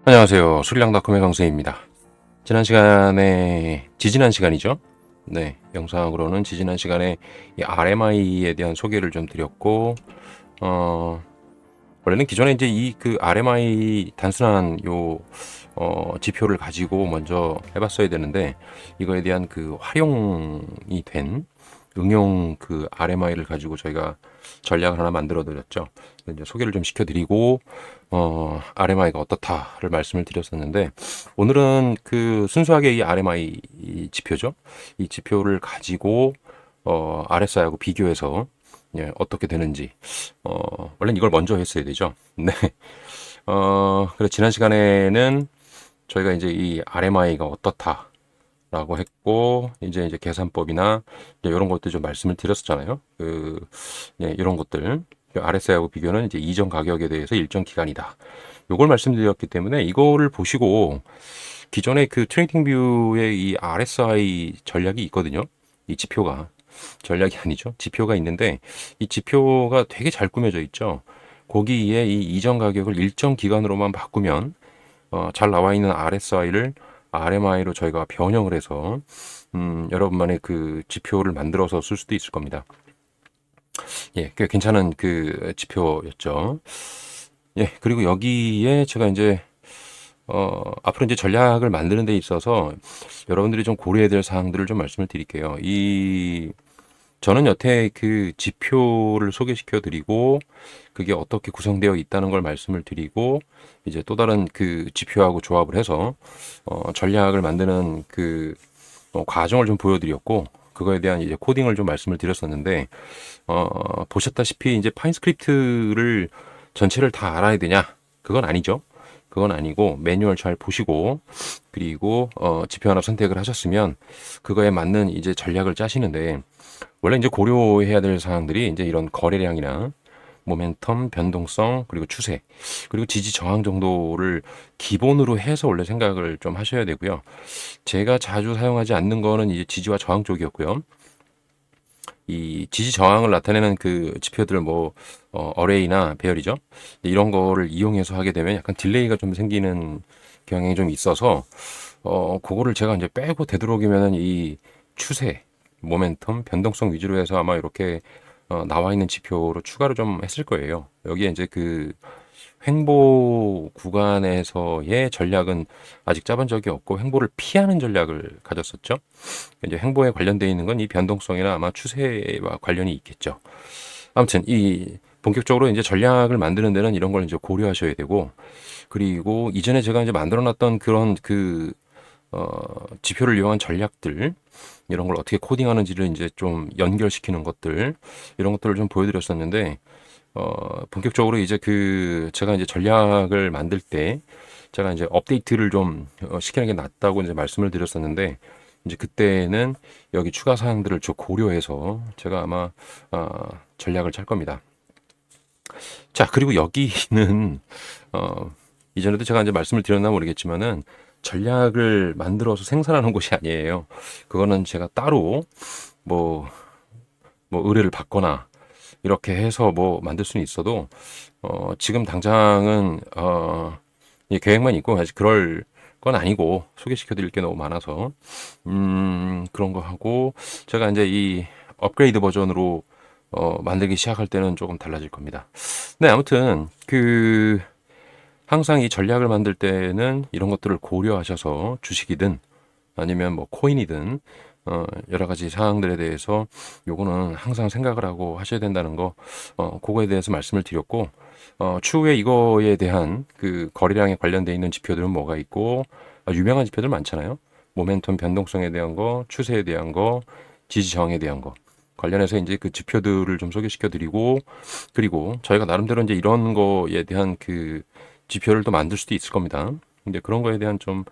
안녕하세요. 수리랑닷컴의 강수입니다. 지지난 시간이죠. 네, 영상으로는 지지난 시간에 이 RMI에 대한 소개를 좀 드렸고, 원래는 기존에 이제 이 그 RMI 단순한 지표를 가지고 먼저 해봤어야 되는데, 이거에 대한 그 활용이 된 응용 그 RMI를 가지고 저희가 전략을 하나 만들어 드렸죠. 이제 소개를 좀 시켜드리고, RMI가 어떻다를 말씀을 드렸었는데, 오늘은 그 순수하게 이 RMI 지표죠. 이 지표를 가지고, RSI하고 비교해서, 예, 어떻게 되는지, 원래는 이걸 먼저 했어야 되죠. 네. 그래, 지난 시간에는 저희가 이제 이 RMI가 어떻다라고 했고, 이제 계산법이나 이런 것들 좀 말씀을 드렸었잖아요. 예, 이런 것들. RSI하고 비교는 이제 이전 가격에 대해서 일정 기간이다. 요걸 말씀드렸기 때문에 이거를 보시고 기존의 그 트레이딩 뷰의 이 RSI 전략이 있거든요. 이 지표가 전략이 아니죠. 지표가 있는데 이 지표가 되게 잘 꾸며져 있죠. 거기에 이 이전 가격을 일정 기간으로만 바꾸면 잘 나와 있는 RSI를 RMI로 저희가 변형을 해서 여러분만의 그 지표를 만들어서 쓸 수도 있을 겁니다. 예, 꽤 괜찮은 그 지표였죠. 예, 그리고 여기에 제가 이제 앞으로 이제 전략을 만드는 데 있어서 여러분들이 좀 고려해야 될 사항들을 좀 말씀을 드릴게요. 저는 여태 그 지표를 소개시켜 드리고 그게 어떻게 구성되어 있다는 걸 말씀을 드리고 이제 또 다른 그 지표하고 조합을 해서 전략을 만드는 그 과정을 좀 보여드렸고 그거에 대한 이제 코딩을 좀 말씀을 드렸었는데 보셨다시피 이제 파인 스크립트를 전체를 다 알아야 되냐? 그건 아니죠. 그건 아니고 매뉴얼 잘 보시고 그리고 지표 하나 선택을 하셨으면 그거에 맞는 이제 전략을 짜시는데 원래 이제 고려해야 될 사항들이 이제 이런 거래량이나 모멘텀, 변동성, 그리고 추세, 그리고 지지 저항 정도를 기본으로 해서 원래 생각을 좀 하셔야 되고요. 제가 자주 사용하지 않는 거는 이제 지지와 저항 쪽이었고요. 이 지지 저항을 나타내는 그 지표들 어레이나 배열이죠. 이런 거를 이용해서 하게 되면 약간 딜레이가 좀 생기는 경향이 좀 있어서 그거를 제가 이제 빼고 되도록이면은 이 추세, 모멘텀, 변동성 위주로 해서 아마 이렇게 나와 있는 지표로 추가를 좀 했을 거예요. 여기에 이제 그 횡보 구간에서의 전략은 아직 짜본 적이 없고 횡보를 피하는 전략을 가졌었죠. 이제 횡보에 관련되어 있는 건 이 변동성이나 아마 추세와 관련이 있겠죠. 아무튼 이 본격적으로 이제 전략을 만드는 데는 이런 걸 이제 고려하셔야 되고 그리고 이전에 제가 이제 만들어 놨던 그런 지표를 이용한 전략들 이런 걸 어떻게 코딩하는지를 이제 좀 연결시키는 것들 이런 것들을 좀 보여드렸었는데 본격적으로 이제 제가 이제 전략을 만들 때 제가 이제 업데이트를 좀 시키는 게 낫다고 이제 말씀을 드렸었는데 이제 그때는 여기 추가 사항들을 좀 고려해서 제가 아마 전략을 짤 겁니다. 자, 그리고 여기는 이전에도 제가 이제 말씀을 드렸나 모르겠지만은 전략을 만들어서 생산하는 곳이 아니에요. 그거는 제가 따로 뭐, 의뢰를 받거나 이렇게 해서 만들 수는 있어도 지금 당장은 이 계획만 있고 아직 그럴 건 아니고 소개시켜 드릴 게 너무 많아서 그런 거 하고 제가 이제 이 업그레이드 버전으로 만들기 시작할 때는 조금 달라질 겁니다. 네, 아무튼 항상 이 전략을 만들 때는 이런 것들을 고려하셔서 주식이든 아니면 코인이든 여러 가지 사항들에 대해서 요거는 항상 생각을 하고 하셔야 된다는 거 그거에 대해서 말씀을 드렸고 추후에 이거에 대한 그 거래량에 관련돼 있는 지표들은 뭐가 있고 유명한 지표들 많잖아요. 모멘텀 변동성에 대한 거, 추세에 대한 거, 지지 저항에 대한 거 관련해서 이제 그 지표들을 좀 소개시켜 드리고 그리고 저희가 나름대로 이제 이런 거에 대한 그 지표를 또 만들 수도 있을 겁니다. 근데 그런 거에 대한 좀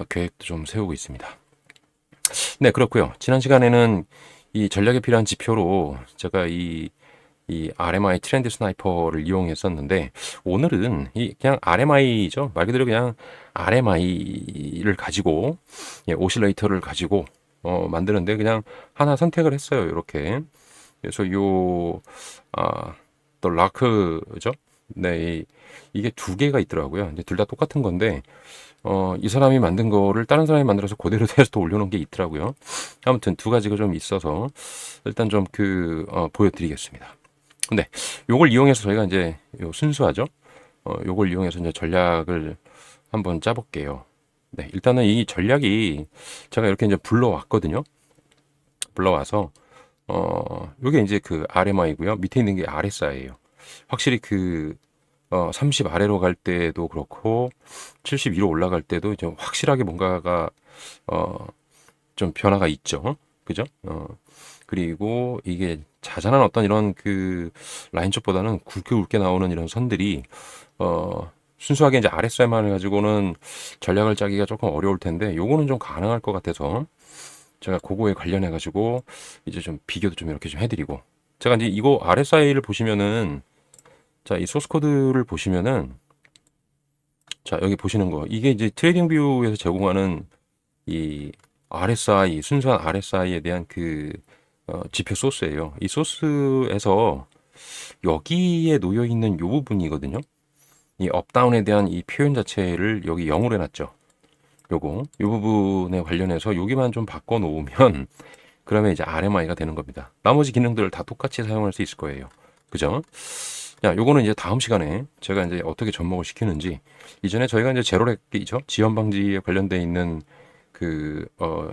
계획도 좀 세우고 있습니다. 네, 그렇고요. 지난 시간에는 이 전략에 필요한 지표로 제가 이 RMI 트렌드 스나이퍼를 이용했었는데 오늘은 그냥 RMI죠. 말 그대로 그냥 RMI를 가지고 오실레이터를 가지고 만드는데 그냥 하나 선택을 했어요. 이렇게. 그래서 또 라크죠. 네, 이게 두 개가 있더라고요. 이제 둘 다 똑같은 건데, 이 사람이 만든 거를 다른 사람이 만들어서 그대로 해서 또 올려놓은 게 있더라고요. 아무튼 두 가지가 좀 있어서 일단 좀 보여드리겠습니다. 근데 요걸 이용해서 저희가 이제 요 순수하죠? 요걸 이용해서 이제 전략을 한번 짜볼게요. 네, 일단은 이 전략이 제가 이렇게 이제 불러왔거든요. 불러와서 요게 이제 그 RMI고요. 밑에 있는 게 RSI예요. 확실히 30 아래로 갈 때도 그렇고 70 위로 올라갈 때도 좀 확실하게 뭔가가 어, 좀 변화가 있죠. 그죠? 그리고 이게 자잘한 어떤 이런 라인 쪽보다는 굵게 굵게 나오는 이런 선들이 순수하게 이제 RSI만 가지고는 전략을 짜기가 조금 어려울 텐데 요거는 좀 가능할 것 같아서 제가 그거에 관련해 가지고 이제 좀 비교도 좀 이렇게 좀 해드리고 제가 이제 이거 RSI를 보시면은 자, 이 소스 코드를 보시면은 자, 여기 보시는 거 이게 이제 트레이딩 뷰에서 제공하는 이 RSI 순수한 RSI에 대한 지표 소스예요. 이 소스에서 여기에 놓여 있는 요 부분이거든요. 이 업다운에 대한 이 표현 자체를 여기 0으로 해놨죠. 요 부분에 관련해서 여기만 좀 바꿔 놓으면 그러면 이제 RMI가 되는 겁니다. 나머지 기능들을 다 똑같이 사용할 수 있을 거예요. 그죠? 야, 요거는 이제 다음 시간에 제가 이제 어떻게 접목을 시키는지 이전에 저희가 이제 제로렉이죠. 지연 방지에 관련돼 있는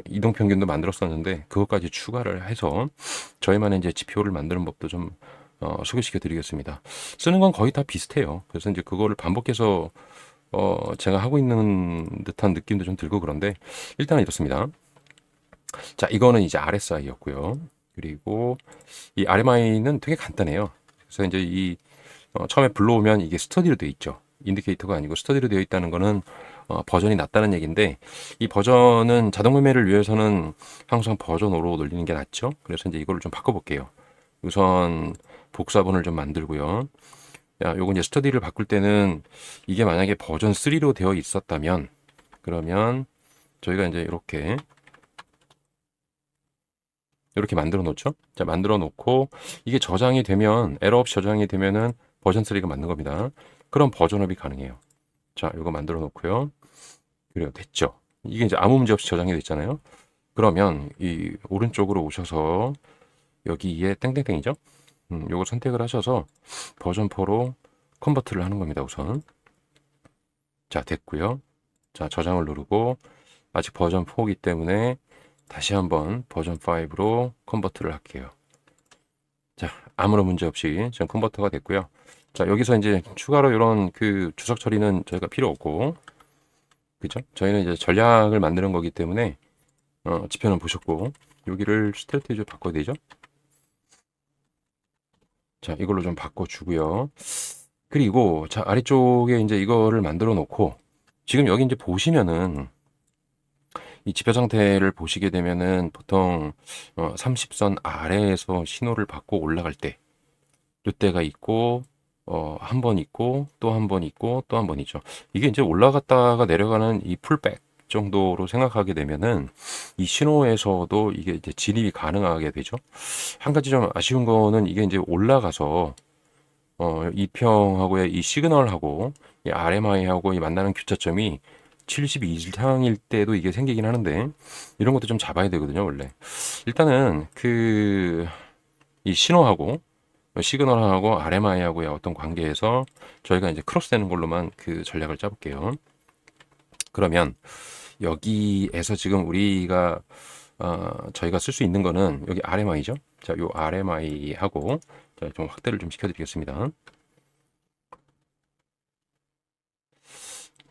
이동 평균도 만들었었는데 그것까지 추가를 해서 저희만의 이제 지표를 만드는 법도 좀 소개시켜 드리겠습니다. 쓰는 건 거의 다 비슷해요. 그래서 이제 그거를 반복해서 제가 하고 있는 듯한 느낌도 좀 들고 그런데 일단은 이렇습니다. 자, 이거는 이제 RSI였고요. 그리고 이 RMI는 되게 간단해요. 그래서 이제 처음에 불러오면 이게 스터디로 되어 있죠. 인디케이터가 아니고 스터디로 되어 있다는 거는 버전이 낮다는 얘기인데 이 버전은 자동 매매를 위해서는 항상 버전 5로 돌리는 게 낫죠. 그래서 이제 이거를 좀 바꿔볼게요. 우선 복사본을 좀 만들고요. 야, 요거 이제 스터디를 바꿀 때는 이게 만약에 버전 3로 되어 있었다면 그러면 저희가 이제 이렇게 만들어 놓죠. 자, 만들어 놓고 이게 저장이 되면 에러 없이 저장이 되면은 버전 3가 맞는 겁니다. 그럼 버전업이 가능해요. 자, 이거 만들어 놓고요. 그래요. 됐죠. 이게 이제 아무 문제 없이 저장이 됐잖아요. 그러면 이 오른쪽으로 오셔서 여기에 땡땡땡이죠. 요거 선택을 하셔서 버전 4로 컨버트를 하는 겁니다. 우선. 자, 됐고요. 자, 저장을 누르고 아직 버전 4이기 때문에 다시 한번 버전 5로 컨버트를 할게요. 자, 아무런 문제 없이 지금 컨버터가 됐고요. 자, 여기서 이제 추가로 이런 주석 처리는 저희가 필요 없고, 그죠? 저희는 이제 전략을 만드는 거기 때문에, 지표는 보셨고, 여기를 스트레티지로 바꿔야 되죠? 자, 이걸로 좀 바꿔주고요. 그리고, 자, 아래쪽에 이제 이거를 만들어 놓고, 지금 여기 이제 보시면은, 이 지표 상태를 보시게 되면은 보통 30선 아래에서 신호를 받고 올라갈 때, 요때가 있고 한 번 있고 또 한 번 있고 또 한 번 있죠. 이게 이제 올라갔다가 내려가는 이 풀백 정도로 생각하게 되면은 이 신호에서도 이게 이제 진입이 가능하게 되죠. 한 가지 좀 아쉬운 거는 이게 이제 올라가서 이평하고의 이 시그널하고 이 RMI하고 이 만나는 교차점이 70 이상일 때도 이게 생기긴 하는데 이런 것도 좀 잡아야 되거든요, 원래. 일단은 이 신호하고 시그널하고 RMI하고의 어떤 관계에서 저희가 이제 크로스되는 걸로만 그 전략을 짜볼게요. 그러면 여기에서 지금 우리가 저희가 쓸 수 있는 거는 여기 RMI죠. 자, 요 RMI하고 좀 확대를 좀 시켜드리겠습니다.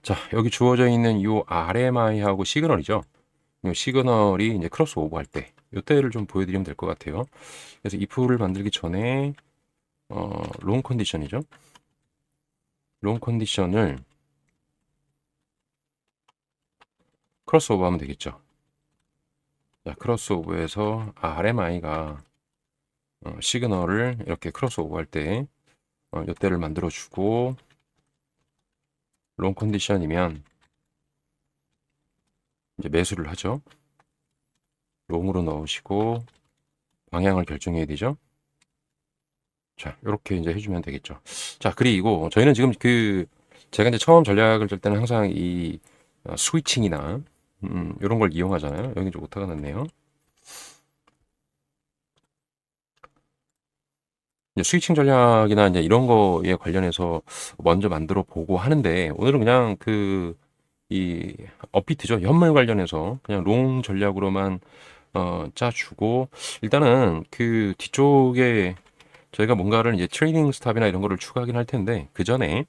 자, 여기 주어져 있는 요 RMI하고 시그널이죠. 요 시그널이 이제 크로스 오버 할 때, 요때를 좀 보여드리면 될 것 같아요. 그래서 if를 만들기 전에 롱 컨디션이죠. 롱 컨디션을 크로스오버 하면 되겠죠. 자, 크로스오버에서 RMI가 시그널을 이렇게 크로스오버 할 때 이때를 만들어 주고 롱 컨디션이면 이제 매수를 하죠. 롱으로 넣으시고 방향을 결정해야 되죠. 자, 요렇게 이제 해주면 되겠죠. 자, 그리고 저희는 지금 제가 이제 처음 전략을 짤 때는 항상 이 스위칭이나 요런 걸 이용하잖아요. 여기 좀 오타가 났네요. 이제 스위칭 전략이나 이제 이런 거에 관련해서 먼저 만들어 보고 하는데 오늘은 그냥 이 업비트죠. 현물 관련해서 그냥 롱 전략으로만 짜주고 일단은 그 뒤쪽에 저희가 뭔가를 이제 트레이딩 스탑이나 이런 거를 추가하긴 할 텐데 그 전에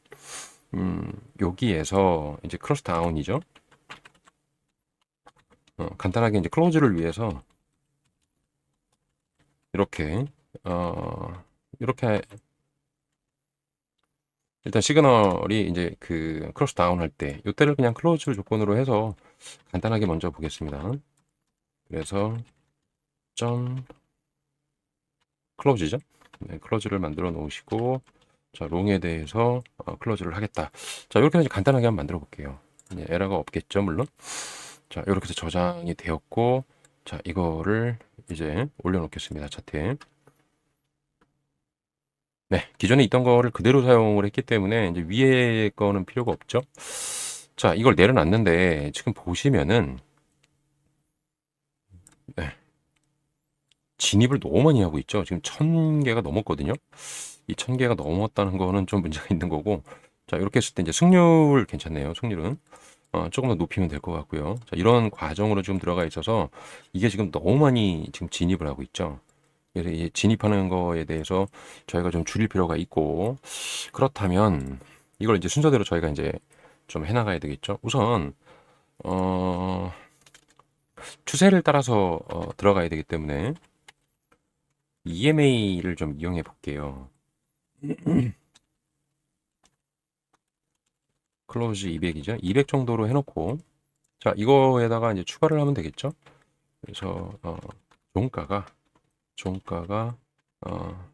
여기에서 이제 크로스 다운이죠. 간단하게 이제 클로즈를 위해서 이렇게 이렇게 일단 시그널이 이제 그 크로스 다운 할 때 이때를 그냥 클로즈 조건으로 해서 간단하게 먼저 보겠습니다. 그래서 점 클로즈죠. 네, 클로즈를 만들어 놓으시고 자 롱에 대해서 클로즈를 하겠다. 자 이렇게 해서 간단하게 한번 만들어 볼게요. 에러가 없겠죠 물론. 자 이렇게 해서 저장이 되었고 자 이거를 이제 올려놓겠습니다 차트에. 네, 기존에 있던 거를 그대로 사용을 했기 때문에 이제 위에 거는 필요가 없죠. 자, 이걸 내려놨는데 지금 보시면은 네, 진입을 너무 많이 하고 있죠. 지금 1000개가 넘었거든요. 이 1000개가 넘었다는 거는 좀 문제가 있는 거고. 자, 이렇게 했을 때 이제 승률 괜찮네요. 승률은 조금 더 높이면 될 것 같고요. 자, 이런 과정으로 좀 들어가 있어서 이게 지금 너무 많이 지금 진입을 하고 있죠. 그래서 이 진입하는 거에 대해서 저희가 좀 줄일 필요가 있고 그렇다면 이걸 이제 순서대로 저희가 이제 좀 해나가야 되겠죠. 우선 어, 추세를 따라서 들어가야 되기 때문에 EMA를 좀 이용해 볼게요. 클로즈 200이죠. 200 정도로 해놓고 자 이거에다가 이제 추가를 하면 되겠죠. 그래서 종가가 어,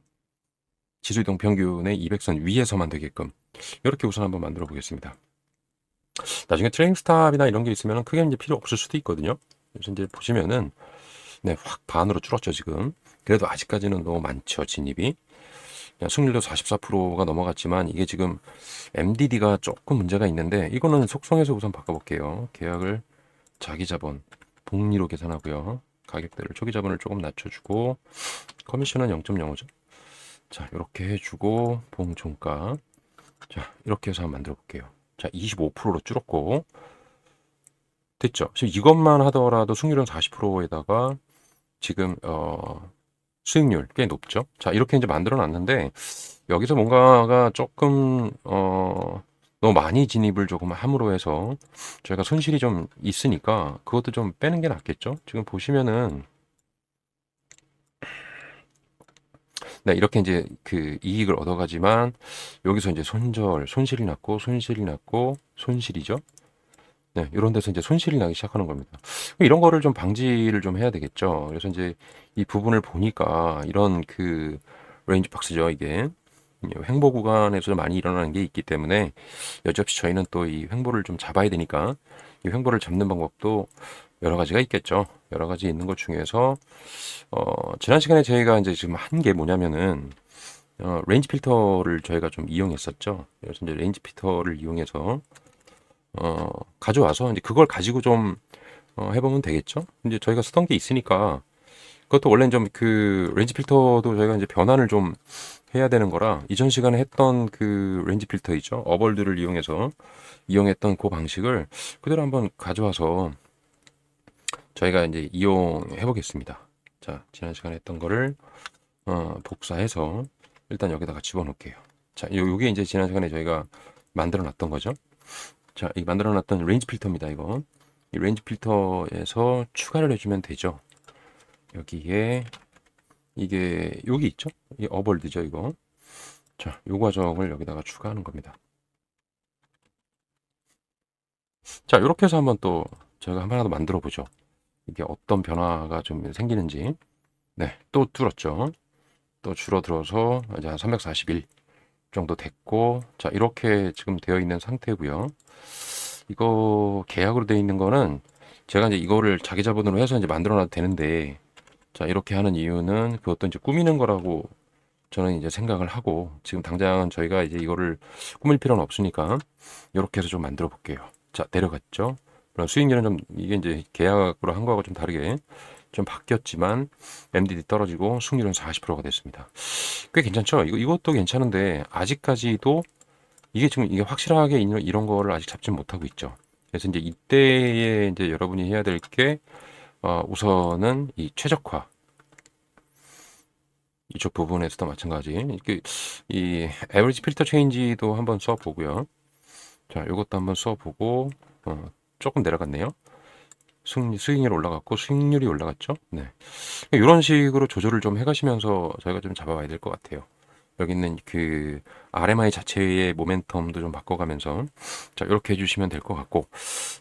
지수이동 평균의 200선 위에서만 되게끔 이렇게 우선 한번 만들어 보겠습니다. 나중에 트레이닝 스탑이나 이런 게 있으면 크게 이제 필요 없을 수도 있거든요. 그래서 이제 보시면은 네, 확 반으로 줄었죠, 지금. 그래도 아직까지는 너무 많죠, 진입이. 승률도 44%가 넘어갔지만 이게 지금 MDD가 조금 문제가 있는데 이거는 속성에서 우선 바꿔볼게요. 계약을 자기 자본 복리로 계산하고요. 가격대를 초기 자본을 조금 낮춰주고 커미션은 0.05죠. 자, 이렇게 해주고 봉종가 자, 이렇게 해서 한번 만들어 볼게요. 자, 25%로 줄었고 됐죠. 지금 이것만 하더라도 승률은 40%에다가 지금 수익률 꽤 높죠. 자, 이렇게 이제 만들어 놨는데 여기서 뭔가가 조금 너무 많이 진입을 조금 함으로 해서 저희가 손실이 좀 있으니까 그것도 좀 빼는 게 낫겠죠. 지금 보시면은 네, 이렇게 이제 그 이익을 얻어가지만 여기서 이제 손실이 났고 손실이죠. 네, 이런 데서 이제 손실이 나기 시작하는 겁니다. 이런 거를 좀 방지를 좀 해야 되겠죠. 그래서 이제 이 부분을 보니까 이런 그 레인지 박스죠, 이게. 횡보 구간에서 많이 일어나는 게 있기 때문에 여지없이 저희는 또 이 횡보를 좀 잡아야 되니까 이 횡보를 잡는 방법도 여러 가지가 있겠죠. 여러 가지 있는 것 중에서 지난 시간에 저희가 이제 지금 한 게 뭐냐면은 레인지 필터를 저희가 좀 이용했었죠. 그래서 이제 레인지 필터를 이용해서 가져와서 이제 그걸 가지고 좀 해보면 되겠죠. 이제 저희가 쓰던 게 있으니까 그것도 원래는 좀 그 렌즈 필터도 저희가 이제 변환을 좀 해야 되는 거라 이전 시간에 했던 그 렌즈 필터 있죠. 어벌들을 이용했던 그 방식을 그대로 한번 가져와서 저희가 이제 이용해 보겠습니다. 자, 지난 시간에 했던 거를 복사해서 일단 여기다가 집어넣을게요. 자, 요게 이제 지난 시간에 저희가 만들어 놨던 거죠. 자, 이 만들어 놨던 레인지 필터입니다, 이거. 이 레인지 필터에서 추가를 해주면 되죠. 여기에 이게 여기 있죠? 이 어벌드죠, 이거. 자, 요 과정을 여기다가 추가하는 겁니다. 자, 이렇게 해서 한번 또 저희가 하나 더 만들어 보죠. 이게 어떤 변화가 좀 생기는지. 네, 또 줄었죠. 또 줄어들어서 이제 한 341 정도 됐고, 자, 이렇게 지금 되어 있는 상태고요. 이거 계약으로 되어 있는 거는 제가 이제 이거를 자기 자본으로 해서 이제 만들어 놔도 되는데, 자, 이렇게 하는 이유는 그것도 이제 꾸미는 거라고 저는 이제 생각을 하고 지금 당장은 저희가 이제 이거를 꾸밀 필요는 없으니까 이렇게 해서 좀 만들어 볼게요. 자, 내려갔죠. 그럼 수익률은 좀 이게 이제 계약으로 한 거하고 좀 다르게 좀 바뀌었지만 MDD 떨어지고 수익률은 40%가 됐습니다. 꽤 괜찮죠? 이것도 괜찮은데 아직까지도 이게 지금 이게 확실하게 이런 거를 아직 잡지 못하고 있죠. 그래서 이제 이때에 이제 여러분이 해야 될 게 우선은 이 최적화 이쪽 부분에서도 마찬가지 이 에버리지 필터 체인지도 한번 써보고요. 자, 이것도 한번 써보고 조금 내려갔네요. 수익률 올라갔고 수익률이 올라갔죠. 네, 이런 식으로 조절을 좀 해가시면서 저희가 좀 잡아봐야 될 것 같아요. 여기 있는 그 RMI 자체의 모멘텀도 좀 바꿔가면서 자, 이렇게 해주시면 될 것 같고,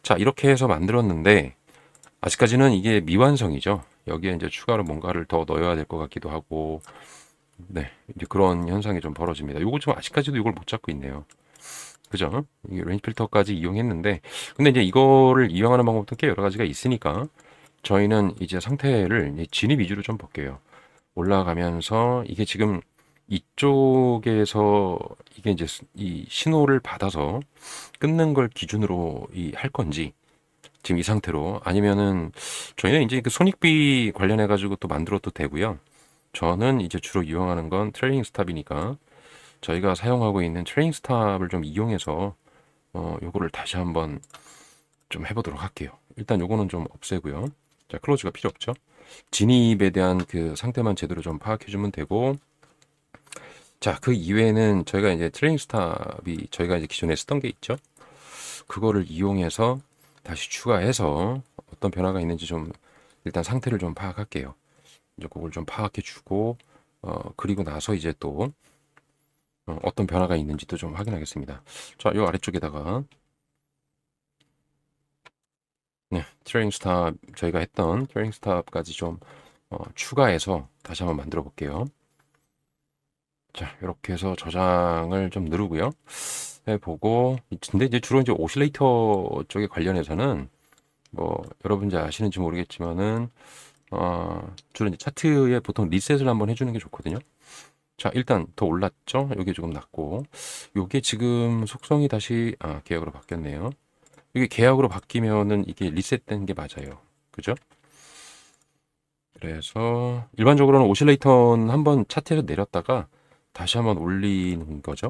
자, 이렇게 해서 만들었는데 아직까지는 이게 미완성이죠. 여기에 이제 추가로 뭔가를 더 넣어야 될 것 같기도 하고, 네, 이제 그런 현상이 좀 벌어집니다. 요거 좀 아직까지도 이걸 못 잡고 있네요. 그죠? 이게 레인지 필터까지 이용했는데, 근데 이제 이거를 이용하는 방법도 꽤 여러 가지가 있으니까 저희는 이제 상태를 이제 진입 위주로 좀 볼게요. 올라가면서 이게 지금 이쪽에서 이게 이제 이 신호를 받아서 끊는 걸 기준으로 할 건지 지금 이 상태로 아니면은 저희는 이제 그 손익비 관련해 가지고 또 만들어도 되고요. 저는 이제 주로 이용하는 건 트레이닝 스탑이니까 저희가 사용하고 있는 트레이닝 스탑을 좀 이용해서 요거를 다시 한번 좀 해보도록 할게요. 일단 요거는 좀 없애고요. 자, 클로즈가 필요 없죠. 진입에 대한 그 상태만 제대로 좀 파악해 주면 되고, 자, 그 이외에는 저희가 이제 트레이닝 스탑이 저희가 이제 기존에 쓰던 게 있죠. 그거를 이용해서 다시 추가해서 어떤 변화가 있는지 좀 일단 상태를 좀 파악할게요. 이제 그걸 좀 파악해 주고 그리고 나서 이제 또 어떤 변화가 있는지도 좀 확인하겠습니다. 자, 요 아래쪽에다가 네, 트레이닝 스탑 저희가 했던 트레이닝 스탑까지 좀 추가해서 다시 한번 만들어 볼게요. 자, 이렇게 해서 저장을 좀 누르고요. 해보고, 근데 이제 주로 이제 오실레이터 쪽에 관련해서는 뭐 여러분이 아시는지 모르겠지만은 주로 이제 차트에 보통 리셋을 한번 해주는 게 좋거든요. 자, 일단 더 올랐죠? 여기 조금 낮고, 요게 지금 속성이 다시 계약으로 바뀌었네요. 이게 계약으로 바뀌면은 이게 리셋된 게 맞아요. 그죠? 그래서 일반적으로는 오실레이터는 한번 차트에서 내렸다가 다시 한번 올리는 거죠.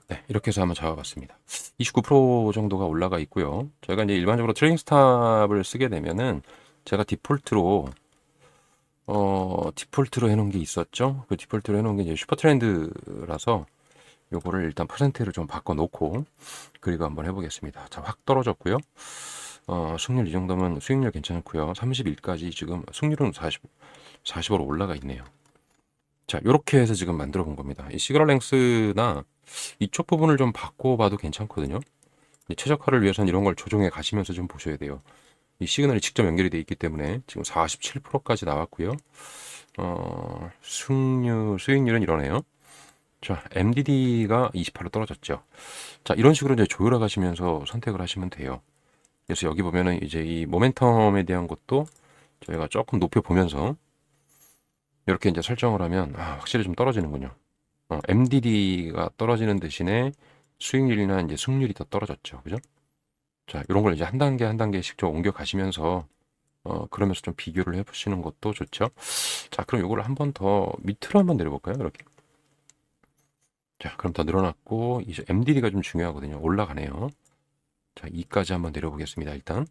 네, 이렇게 해서 한번 잡아봤습니다. 29% 정도가 올라가 있고요. 저희가 이제 일반적으로 트레이닝 스탑을 쓰게 되면은 제가 디폴트로 해놓은 게 있었죠. 그 디폴트로 해놓은 게 이제 슈퍼 트렌드라서 요거를 일단 퍼센트를 좀 바꿔놓고 그리고 한번 해보겠습니다. 자, 확 떨어졌고요. 수익률 이 정도면 수익률 괜찮고요. 31까지 지금 수익률은 40으로 올라가 있네요. 자, 요렇게 해서 지금 만들어 본 겁니다. 이 시그널 랭스나 이쪽 부분을 좀 바꿔봐도 괜찮거든요. 최적화를 위해서는 이런 걸 조정해 가시면서 좀 보셔야 돼요. 이 시그널이 직접 연결이 되어 있기 때문에 지금 47%까지 나왔고요. 수익률은 이러네요. 자, MDD가 28로 떨어졌죠. 자, 이런 식으로 이제 조율해 가시면서 선택을 하시면 돼요. 그래서 여기 보면은 이제 이 모멘텀에 대한 것도 저희가 조금 높여 보면서 이렇게 이제 설정을 하면 확실히 좀 떨어지는군요. MDD가 떨어지는 대신에 수익률이나 이제 승률이 더 떨어졌죠. 그죠? 자, 이런 걸 이제 한 단계 한 단계씩 좀 옮겨 가시면서 그러면서 좀 비교를 해 보시는 것도 좋죠. 자, 그럼 요거를 한 번 더 밑으로 한번 내려 볼까요? 이렇게. 자, 그럼 더 늘어났고 이제 MDD가 좀 중요하거든요. 올라가네요. 자, 2까지 한번 내려 보겠습니다. 일단.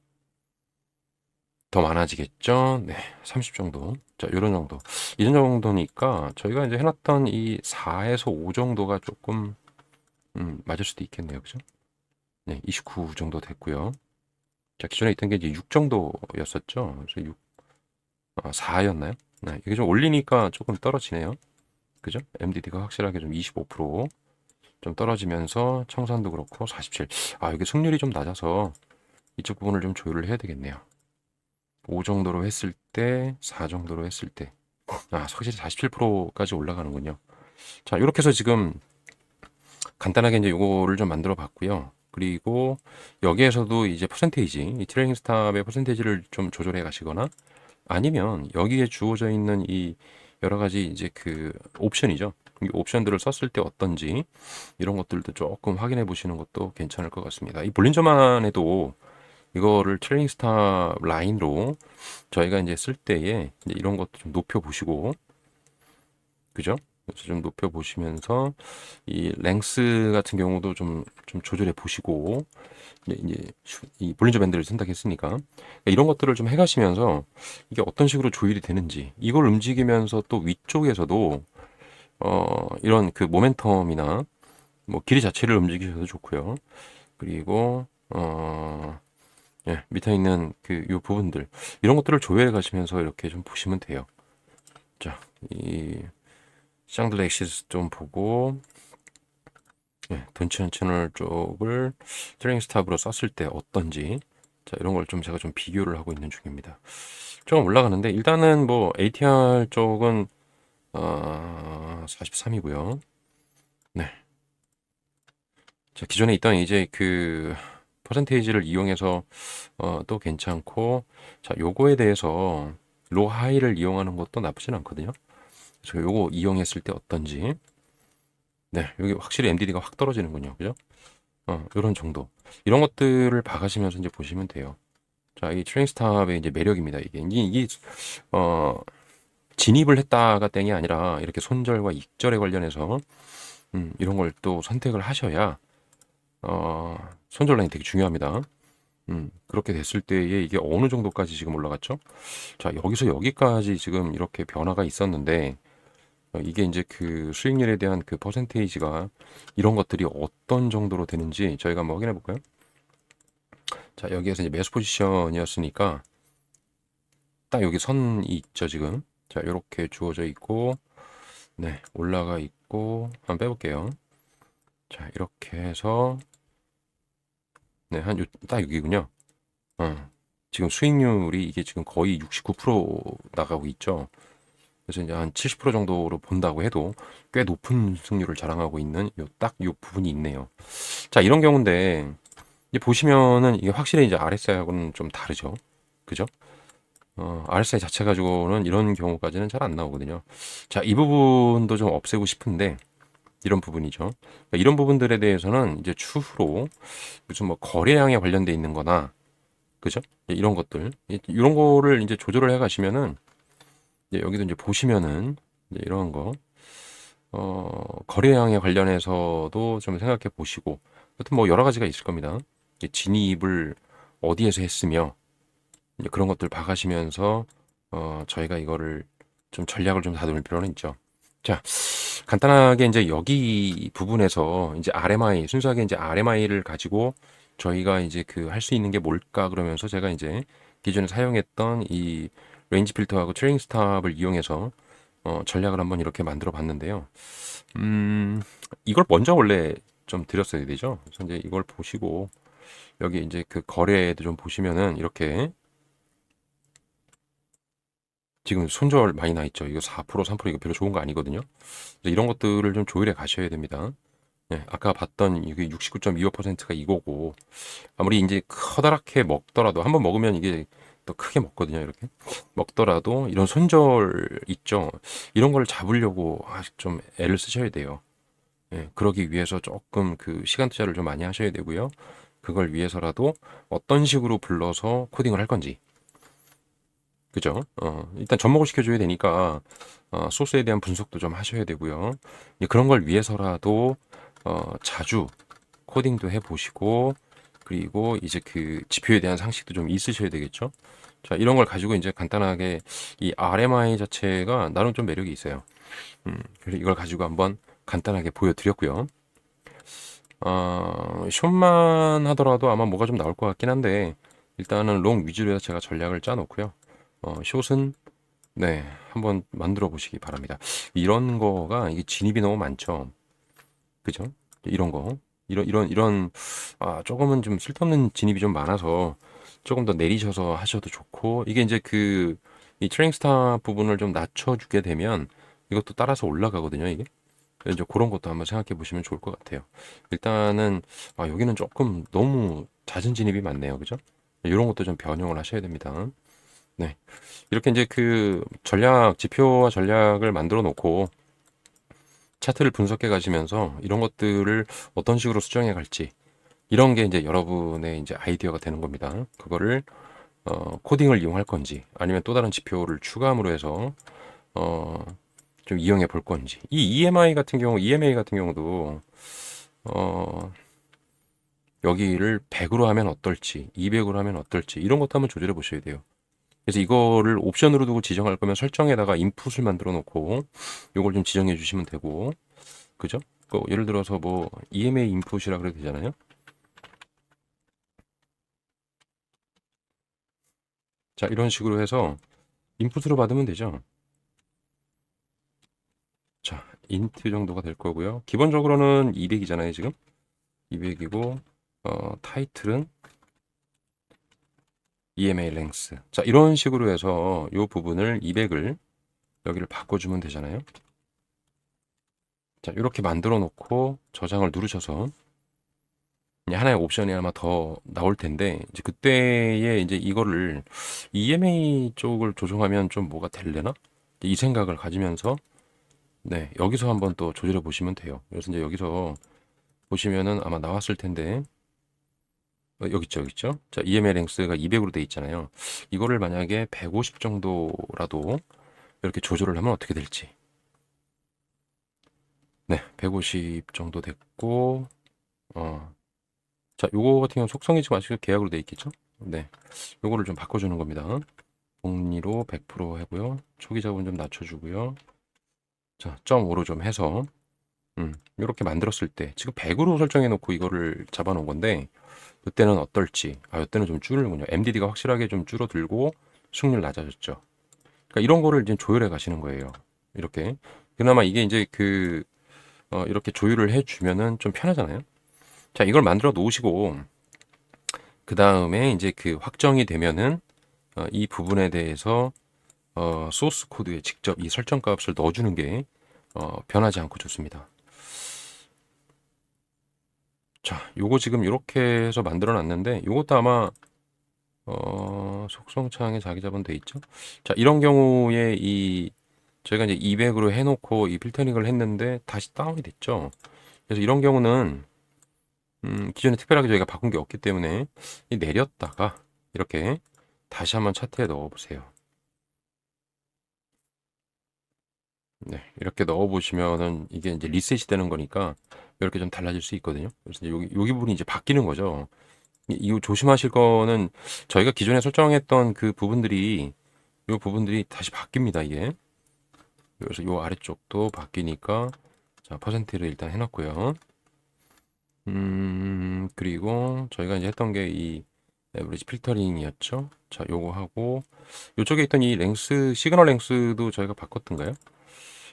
더 많아지겠죠? 네, 30 정도. 자, 요런 정도. 이 정도니까 저희가 이제 해놨던 이 4에서 5 정도가 조금 맞을 수도 있겠네요. 그죠? 네, 29 정도 됐고요. 자, 기존에 있던 게 이제 6 정도였었죠. 그래서 4였나요? 네, 이게 좀 올리니까 조금 떨어지네요. 그죠? MDD가 확실하게 좀 25%좀 떨어지면서 청산도 그렇고 47. 이게 승률이 좀 낮아서 이쪽 부분을 좀 조율을 해야 되겠네요. 5 정도로 했을 때, 4 정도로 했을 때. 확실히 47%까지 올라가는군요. 자, 이렇게 해서 지금 간단하게 이제 요거를 좀 만들어 봤고요. 그리고 여기에서도 이제 퍼센테이지, 이 트레이닝 스탑의 퍼센테이지를 좀 조절해 가시거나 아니면 여기에 주어져 있는 이 여러 가지 이제 그 옵션이죠. 이 옵션들을 썼을 때 어떤지 이런 것들도 조금 확인해 보시는 것도 괜찮을 것 같습니다. 이 볼린저만 해도 이거를 트레이닝 스타 라인으로 저희가 이제 쓸 때에 이제 이런 것도 좀 높여 보시고, 그죠? 그래서 좀 높여 보시면서 이 랭스 같은 경우도 좀 조절해 보시고, 이 볼린저 밴드를 선택했으니까 이런 것들을 좀 해가시면서 이게 어떤 식으로 조율이 되는지 이걸 움직이면서 또 위쪽에서도 이런 그 모멘텀이나 뭐 길이 자체를 움직이셔도 좋고요. 그리고 예, 밑에 있는 그 요 부분들 이런 것들을 조율해 가시면서 이렇게 좀 보시면 돼요. 자, 이 샹들레 엑시스 좀 보고, 예, 던치는 채널 쪽을 트레이닝 스탑으로 썼을 때 어떤지, 자, 이런 걸 좀 제가 좀 비교를 하고 있는 중입니다. 조금 올라가는데 일단은 뭐 ATR 쪽은 43이고요. 네. 자, 기존에 있던 이제 그 퍼센테이지를 이용해서 또 괜찮고, 자, 요거에 대해서 로 하이를 이용하는 것도 나쁘진 않거든요. 그래서 요거 이용했을 때 어떤지. 네, 여기 확실히 MDD가 확 떨어지는군요. 그죠? 요런 정도. 이런 것들을 봐가시면서 이제 보시면 돼요. 자, 이 트레인스탑의 이제 매력입니다. 이게 어, 진입을 했다가 땡이 아니라 이렇게 손절과 익절에 관련해서 이런 걸 또 선택을 하셔야 손절 라인이 되게 중요합니다. 그렇게 됐을 때에 이게 어느 정도까지 지금 올라갔죠? 자, 여기서 여기까지 지금 이렇게 변화가 있었는데 이게 이제 그 수익률에 대한 그 퍼센테이지가 이런 것들이 어떤 정도로 되는지 저희가 한번 확인해 볼까요? 자, 여기에서 이제 매수 포지션이었으니까 딱 여기 선이 있죠, 지금. 자, 이렇게 주어져 있고, 네, 올라가 있고, 한번 빼볼게요. 자, 이렇게 해서, 네, 딱 여기군요. 지금 수익률이 이게 지금 거의 69% 나가고 있죠. 그래서 이제 한 70% 정도로 본다고 해도 꽤 높은 승률을 자랑하고 있는 딱 요 부분이 있네요. 자, 이런 경우인데, 이제 보시면은 이게 확실히 이제 RSI하고는 좀 다르죠. 그죠? RSI 자체 가지고는 이런 경우까지는 잘 안 나오거든요. 자, 이 부분도 좀 없애고 싶은데, 이런 부분이죠. 그러니까 이런 부분들에 대해서는 이제 추후로 무슨 뭐 거래량에 관련돼 있는 거나, 그죠? 이런 것들, 이런 거를 이제 조절을 해 가시면은, 이제 여기도 이제 보시면은, 이제 이런 거, 거래량에 관련해서도 좀 생각해 보시고, 하여튼 뭐 여러 가지가 있을 겁니다. 이제 진입을 어디에서 했으며, 이제 그런 것들 봐가시면서 저희가 이거를 좀 전략을 좀 다듬을 필요는 있죠. 자, 간단하게 이제 여기 부분에서 이제 RMI 순수하게 이제 RMI를 가지고 저희가 이제 그 할 수 있는 게 뭘까 그러면서 제가 이제 기존에 사용했던 이 레인지 필터하고 트레이닝 스탑을 이용해서 전략을 한번 이렇게 만들어 봤는데요. 이걸 먼저 원래 좀 드렸어야 되죠. 그래서 이제 이걸 보시고 여기 이제 그 거래도 좀 보시면은 이렇게 지금 손절 많이 나 있죠. 이거 4%, 3% 이거 별로 좋은 거 아니거든요. 이런 것들을 좀 조율해 가셔야 됩니다. 네, 아까 봤던 이게 69.25%가 이거고 아무리 이제 커다랗게 먹더라도 한번 먹으면 이게 또 크게 먹거든요. 이렇게 먹더라도 이런 손절 있죠. 이런 걸 잡으려고 좀 애를 쓰셔야 돼요. 예, 그러기 위해서 조금 그 시간 투자를 좀 많이 하셔야 되고요. 그걸 위해서라도 어떤 식으로 불러서 코딩을 할 건지 그죠? 일단 접목을 시켜줘야 되니까 소스에 대한 분석도 좀 하셔야 되고요. 이제 그런 걸 위해서라도 자주 코딩도 해보시고 그리고 이제 그 지표에 대한 상식도 좀 있으셔야 되겠죠? 자, 이런 걸 가지고 이제 간단하게 이 RMI 자체가 나름 좀 매력이 있어요. 그래서 이걸 가지고 한번 간단하게 보여드렸고요. 숏만 하더라도 아마 뭐가 좀 나올 것 같긴 한데 일단은 롱 위주로 해서 제가 전략을 짜놓고요. 숏은 네, 한번 만들어 보시기 바랍니다. 이런 거가 이게 진입이 너무 많죠. 그죠? 이런 거. 조금은 좀 쓸데없는 진입이 좀 많아서 조금 더 내리셔서 하셔도 좋고, 이게 이제 그, 이 트레이닝 스타 부분을 좀 낮춰주게 되면 이것도 따라서 올라가거든요, 이게. 그래서 이제 그런 것도 한번 생각해 보시면 좋을 것 같아요. 일단은, 여기는 조금 너무 잦은 진입이 많네요. 그죠? 이런 것도 좀 변형을 하셔야 됩니다. 네. 이렇게 이제 그 전략, 지표와 전략을 만들어 놓고 차트를 분석해 가시면서 이런 것들을 어떤 식으로 수정해 갈지 이런 게 이제 여러분의 이제 아이디어가 되는 겁니다. 그거를 코딩을 이용할 건지 아니면 또 다른 지표를 추가함으로 해서 어, 좀 이용해 볼 건지. 이 EMI 같은 경우, EMA 같은 경우도 어, 여기를 100으로 하면 어떨지, 200으로 하면 어떨지 이런 것도 한번 조절해 보셔야 돼요. 그래서 이거를 옵션으로 두고 지정할 거면 설정에다가 인풋을 만들어 놓고 요걸 좀 지정해 주시면 되고, 그죠? 예를 들어서 뭐 EMA 인풋이라 그래도 되잖아요. 자, 이런 식으로 해서 인풋으로 받으면 되죠. 자, 인트 정도가 될 거고요. 기본적으로는 200이잖아요, 지금. 200이고 타이틀은 EMA 랭스. 자, 이런 식으로 해서 이 부분을 200을 여기를 바꿔주면 되잖아요. 자, 이렇게 만들어 놓고 저장을 누르셔서 이제 하나의 옵션이 아마 더 나올 텐데 이제 그때에 이제 이거를 EMA 쪽을 조정하면 좀 뭐가 될래나? 이 생각을 가지면서 네, 여기서 한번 또 조절해 보시면 돼요. 그래서 이제 여기서 보시면은 아마 나왔을 텐데 여기 있죠, 여기 있죠. 자, EMA 랭스가 200으로 돼 있잖아요. 이거를 만약에 150 정도라도 이렇게 조절을 하면 어떻게 될지. 네, 150 정도 됐고, 자, 요거 같은 경우 속성이 지금 아직 계약으로 돼 있겠죠? 네, 요거를 좀 바꿔주는 겁니다. 복리로 100% 하고요. 초기 자본 좀 낮춰주고요. 자, 0.5로 좀 해서, 이렇게 만들었을 때, 지금 100으로 설정해 놓고 이거를 잡아 놓은 건데, 이때는 어떨지, 이때는 좀 줄는군요. MDD가 확실하게 좀 줄어들고, 승률 낮아졌죠. 그러니까 이런 거를 이제 조율해 가시는 거예요. 이렇게. 그나마 이게 이제 이렇게 조율을 해 주면은 좀 편하잖아요. 자, 이걸 만들어 놓으시고, 그 다음에 이제 그 확정이 되면은, 이 부분에 대해서, 소스 코드에 직접 이 설정 값을 넣어주는 게, 변하지 않고 좋습니다. 자, 요거 지금 이렇게 해서 만들어 놨는데, 요것도 아마, 속성창에 자기 자본 돼 있죠? 자, 이런 경우에 저희가 이제 200으로 해놓고 이 필터링을 했는데, 다시 다운이 됐죠? 그래서 이런 경우는, 기존에 특별하게 저희가 바꾼 게 없기 때문에, 내렸다가, 이렇게 다시 한번 차트에 넣어 보세요. 네, 이렇게 넣어 보시면은 이게 이제 리셋이 되는 거니까 이렇게 좀 달라질 수 있거든요. 그래서 이제 여기 부분이 이제 바뀌는 거죠. 이거 조심하실 거는 저희가 기존에 설정했던 그 부분들이 이 부분들이 다시 바뀝니다, 이게. 그래서 이 아래쪽도 바뀌니까 자, 퍼센트를 일단 해놨고요. 그리고 저희가 이제 했던 게 이 에버리지 필터링이었죠. 자, 요거 하고 요쪽에 있던 이 랭스 시그널 랭스도 저희가 바꿨던가요?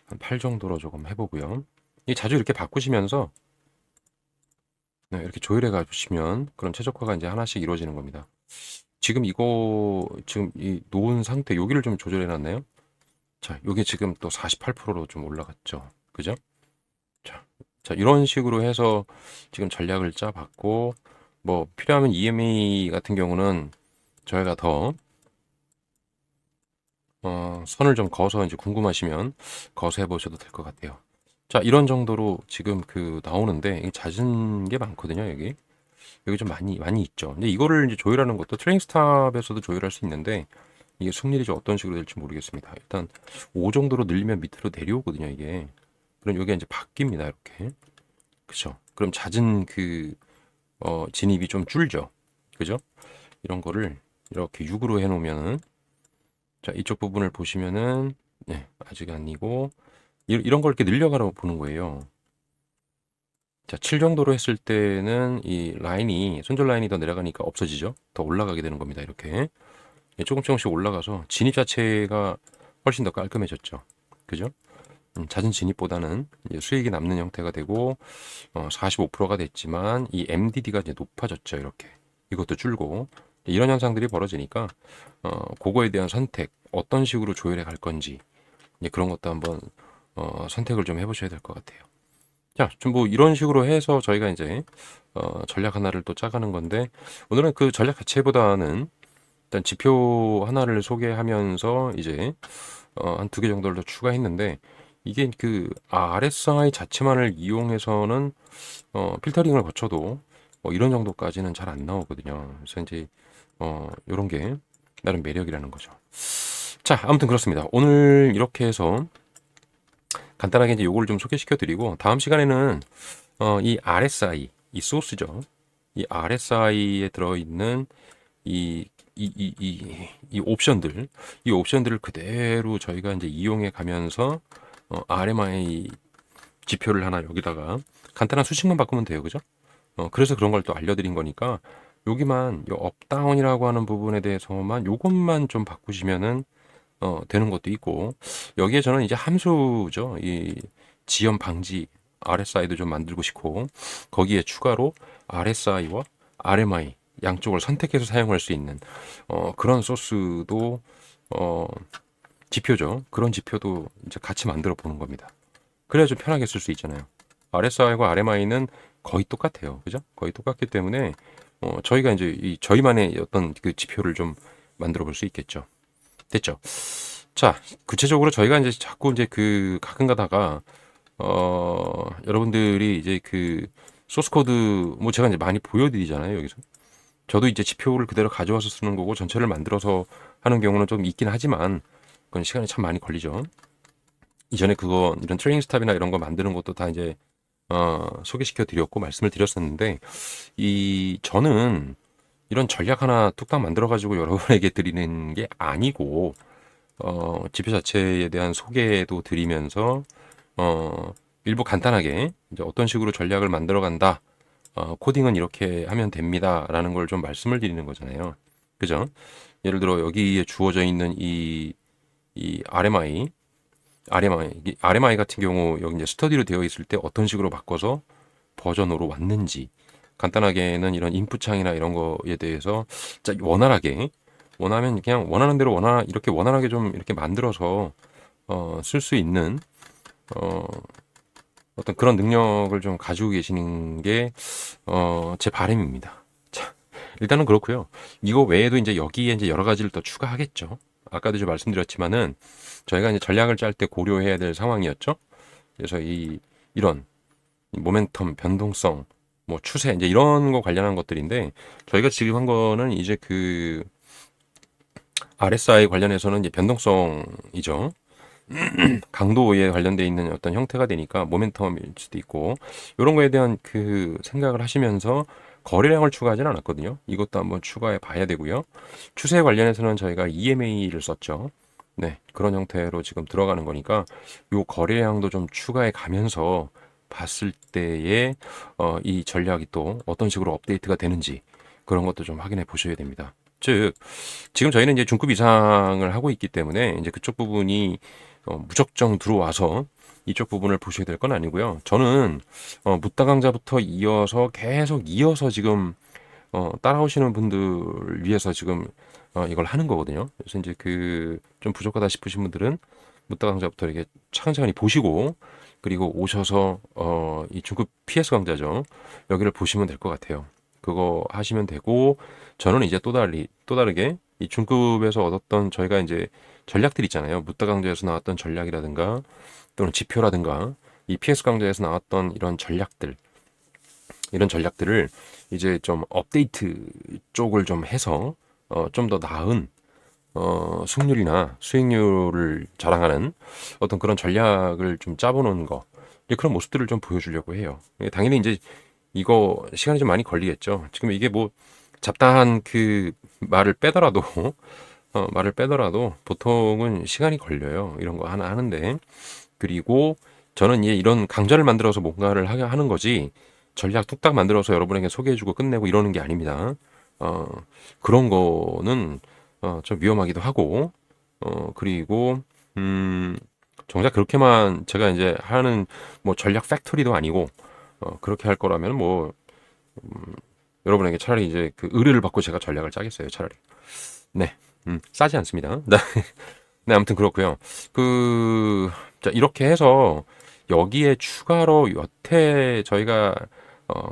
한 8 정도로 조금 해보고요. 이 자주 이렇게 바꾸시면서 네, 이렇게 조율해 가시면 그런 최적화가 이제 하나씩 이루어지는 겁니다. 지금 이거 지금 이 놓은 상태 여기를 좀 조절해 놨네요. 자, 요게 지금 또 48%로 좀 올라갔죠. 그죠? 자, 자, 이런 식으로 해서 지금 전략을 짜봤고 뭐 필요하면 EMA 같은 경우는 저희가 더 선을 좀 그어서 이제 궁금하시면 그어서 해보셔도 될 것 같아요. 자, 이런 정도로 지금 나오는데 이게 잦은 게 많거든요, 여기 좀 많이 있죠. 근데 이거를 이제 조율하는 것도 트레이닝 스탑에서도 조율할 수 있는데 이게 승률이 좀 어떤 식으로 될지 모르겠습니다. 일단 5 정도로 늘리면 밑으로 내려오거든요, 이게. 그럼 이게 이제 바뀝니다, 이렇게. 그죠? 그럼 잦은 진입이 좀 줄죠. 그죠? 이런 거를 이렇게 6으로 해놓으면은 자, 이쪽 부분을 보시면은 네, 아직 아니고 이런 걸 이렇게 늘려가라고 보는 거예요. 자, 7 정도로 했을 때는 이 라인이 손절 라인이 더 내려가니까 없어지죠. 더 올라가게 되는 겁니다. 이렇게 조금씩 올라가서 진입 자체가 훨씬 더 깔끔해졌죠. 그죠? 잦은 진입보다는 이제 수익이 남는 형태가 되고 45%가 됐지만 이 MDD가 이제 높아졌죠. 이렇게 이것도 줄고 이런 현상들이 벌어지니까 그거에 대한 선택 어떤 식으로 조율해 갈 건지 이제 그런 것도 한번 선택을 좀 해보셔야 될 것 같아요. 자, 좀 뭐 이런 식으로 해서 저희가 이제 전략 하나를 또 짜가는 건데 오늘은 그 전략 자체보다는 일단 지표 하나를 소개하면서 이제 한 두 개 정도를 더 추가했는데 이게 그 RSI 자체만을 이용해서는 필터링을 거쳐도 이런 정도까지는 잘 안 나오거든요. 그래서 이제 요런 게 나름 매력이라는 거죠. 자, 아무튼 그렇습니다. 오늘 이렇게 해서 간단하게 이제 요거를 좀 소개시켜 드리고 다음 시간에는 이 RSI, 이 소스죠. 이 RSI에 들어있는 이, 이 옵션들, 이 옵션들을 그대로 저희가 이제 이용해 가면서 RMI 지표를 하나 여기다가 간단한 수식만 바꾸면 돼요. 그죠? 그래서 그런 걸 또 알려드린 거니까 여기만 요 업다운이라고 하는 부분에 대해서만 요것만 좀 바꾸시면은 되는 것도 있고 여기에 저는 이제 함수죠. 이 지연 방지 RSI도 좀 만들고 싶고 거기에 추가로 RSI와 RMI 양쪽을 선택해서 사용할 수 있는 그런 소스도 어, 지표죠. 그런 지표도 이제 같이 만들어 보는 겁니다. 그래야 좀 편하게 쓸 수 있잖아요. RSI와 RMI는 거의 똑같아요. 그죠? 거의 똑같기 때문에 저희가 이제 이 저희만의 어떤 그 지표를 좀 만들어 볼 수 있겠죠. 됐죠? 자, 구체적으로 저희가 이제 자꾸 이제 그 가끔 가다가 여러분들이 이제 그 소스 코드 뭐 제가 이제 많이 보여드리잖아요. 여기서 저도 이제 지표를 그대로 가져와서 쓰는 거고 전체를 만들어서 하는 경우는 좀 있긴 하지만 그건 시간이 참 많이 걸리죠. 이전에 그거 이런 트레이닝 스탑이나 이런 거 만드는 것도 다 이제 소개시켜 드렸고 말씀을 드렸었는데 이 저는 이런 전략 하나 뚝딱 만들어 가지고 여러분에게 드리는 게 아니고 지표 자체에 대한 소개도 드리면서 일부 간단하게 이제 어떤 식으로 전략을 만들어 간다. 코딩은 이렇게 하면 됩니다라는 걸 좀 말씀을 드리는 거잖아요. 그죠? 예를 들어 여기에 주어져 있는 이 RMI 같은 경우 여기 이제 스터디로 되어 있을 때 어떤 식으로 바꿔서 버전으로 왔는지 간단하게는 이런 인풋 창이나 이런 거에 대해서 진짜 원활하게 원하면 그냥 원하는 대로 이렇게 원활하게 좀 이렇게 만들어서 쓸 수 있는 어, 어떤 그런 능력을 좀 가지고 계시는 게 제 바람입니다. 자, 일단은 그렇고요. 이거 외에도 이제 여기에 이제 여러 가지를 더 추가하겠죠. 아까도 좀 말씀드렸지만은 저희가 이제 전략을 짤 때 고려해야 될 상황이었죠. 그래서 이런 모멘텀, 변동성, 뭐 추세 이제 이런 거 관련한 것들인데 저희가 지금 한 거는 이제 그 RSI 관련해서는 이제 변동성이죠. 강도에 관련돼 있는 어떤 형태가 되니까 모멘텀일 수도 있고 이런 거에 대한 그 생각을 하시면서 거래량을 추가하진 않았거든요. 이것도 한번 추가해 봐야 되고요. 추세 관련해서는 저희가 EMA를 썼죠. 네, 그런 형태로 지금 들어가는 거니까 요 거래량도 좀 추가해 가면서 봤을 때에 이 전략이 또 어떤 식으로 업데이트가 되는지 그런 것도 좀 확인해 보셔야 됩니다. 즉 지금 저희는 이제 중급 이상을 하고 있기 때문에 이제 그쪽 부분이 무작정 들어와서 이쪽 부분을 보셔야 될 건 아니고요. 저는 묻다 강좌부터 이어서 계속 이어서 지금 따라오시는 분들 위해서 지금 이걸 하는 거거든요. 그래서 이제 그 좀 부족하다 싶으신 분들은 묻다 강좌부터 이렇게 차근차근히 보시고 그리고 오셔서 이 중급 PS 강좌죠. 여기를 보시면 될 것 같아요. 그거 하시면 되고 저는 이제 또 다르게 이 중급에서 얻었던 저희가 이제 전략들 있잖아요. 묻다 강좌에서 나왔던 전략이라든가 또는 지표라든가 이 PS 강좌에서 나왔던 이런 전략들을 이제 좀 업데이트 쪽을 좀 해서 좀 더 나은 승률이나 수익률을 자랑하는 어떤 그런 전략을 좀 짜보는 거 이제 그런 모습들을 좀 보여주려고 해요. 당연히 이제 이거 시간이 좀 많이 걸리겠죠. 지금 이게 뭐 잡다한 그 말을 빼더라도 보통은 시간이 걸려요. 이런 거 하나 하는데 그리고 저는 이런 강좌를 만들어서 뭔가를 하는 거지 전략 뚝딱 만들어서 여러분에게 소개해주고 끝내고 이러는 게 아닙니다. 어, 그런 거는 좀 위험하기도 하고 그리고 음, 정작 그렇게만 제가 이제 하는 뭐 전략 팩토리도 아니고 그렇게 할 거라면 뭐 여러분에게 차라리 이제 그 의뢰를 받고 제가 전략을 짜겠어요. 차라리. 네. 싸지 않습니다. 네. 네, 아무튼 그렇고요. 자, 이렇게 해서 여기에 추가로 여태 저희가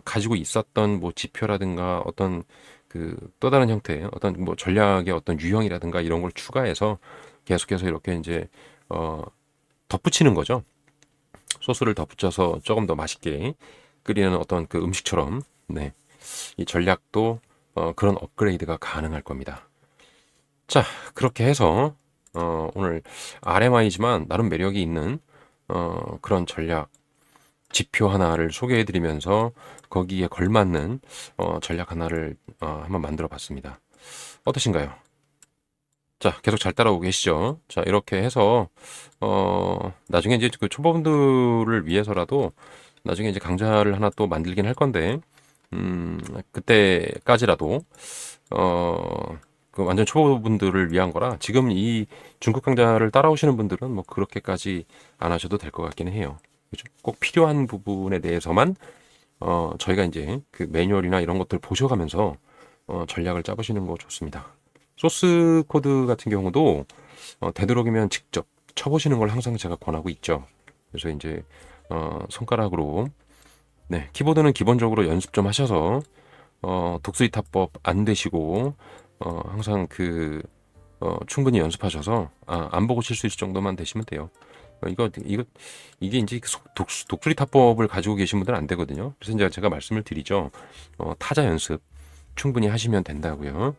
가지고 있었던 뭐 지표라든가 어떤 그 또 다른 형태의 어떤 뭐 전략의 어떤 유형이라든가 이런 걸 추가해서 계속해서 이렇게 이제 덧붙이는 거죠. 소스를 덧붙여서 조금 더 맛있게 끓이는 어떤 그 음식처럼, 네, 이 전략도 그런 업그레이드가 가능할 겁니다. 자, 그렇게 해서 오늘 RMI지만 나름 매력이 있는 그런 전략 지표 하나를 소개해 드리면서 거기에 걸맞는 전략 하나를 한번 만들어 봤습니다. 어떠신가요? 자, 계속 잘 따라오고 계시죠? 자, 이렇게 해서 나중에 이제 그 초보분들을 위해서라도 나중에 이제 강좌를 하나 또 만들긴 할 건데, 그때까지라도 그 완전 초보분들을 위한 거라 지금 이 중급 강좌를 따라오시는 분들은 뭐 그렇게까지 안 하셔도 될 것 같기는 해요. 그죠? 꼭 필요한 부분에 대해서만 저희가 이제 그 매뉴얼이나 이런 것들 보셔가면서 전략을 짜보시는 거 좋습니다. 소스 코드 같은 경우도 되도록이면 직접 쳐보시는 걸 항상 제가 권하고 있죠. 그래서 이제 손가락으로, 네, 키보드는 기본적으로 연습 좀 하셔서 독수리 타법 안 되시고 항상 그 충분히 연습하셔서 안 보고 칠 수 있을 정도만 되시면 돼요. 이게 이제 독수리 타법을 가지고 계신 분들은 안 되거든요. 그래서 이제 제가 말씀을 드리죠. 타자 연습 충분히 하시면 된다고요.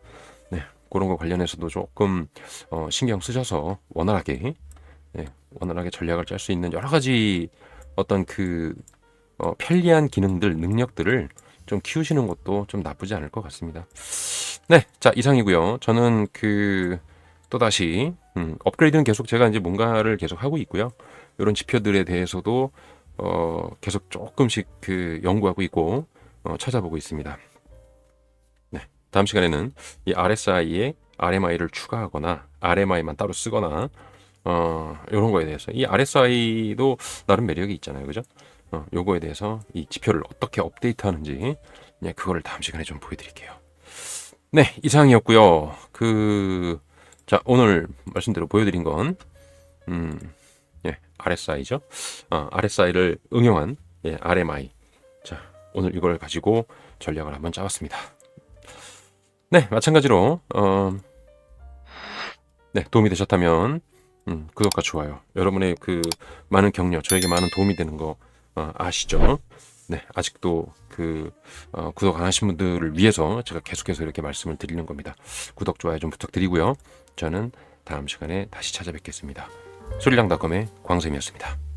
네, 그런 거 관련해서도 조금 신경 쓰셔서 원활하게, 네, 원활하게 전략을 짤 수 있는 여러 가지 어떤 그 편리한 기능들, 능력들을 좀 키우시는 것도 좀 나쁘지 않을 것 같습니다. 네, 자, 이상이고요. 저는 또다시 업그레이드는 계속 제가 이제 뭔가를 계속 하고 있고요. 이런 지표들에 대해서도 계속 조금씩 그 연구하고 있고 찾아보고 있습니다. 네, 다음 시간에는 이 RSI에 RMI를 추가하거나 RMI만 따로 쓰거나 이런 거에 대해서, 이 RSI도 나름 매력이 있잖아요, 그죠? 요거에 대해서 이 지표를 어떻게 업데이트하는지, 네, 그거를 다음 시간에 좀 보여드릴게요. 네, 이상이었고요. 자, 오늘 말씀대로 보여드린 건 예, RSI죠. RSI를 응용한, 예, RMI. 자, 오늘 이걸 가지고 전략을 한번 짜봤습니다. 네, 마찬가지로 네, 도움이 되셨다면 구독과 좋아요, 여러분의 그 많은 격려, 저에게 많은 도움이 되는 거 아시죠? 네, 아직도 구독 안 하신 분들을 위해서 제가 계속해서 이렇게 말씀을 드리는 겁니다. 구독, 좋아요 좀 부탁드리고요. 저는 다음 시간에 다시 찾아뵙겠습니다. 소리랑닷컴의 광쌤이었습니다.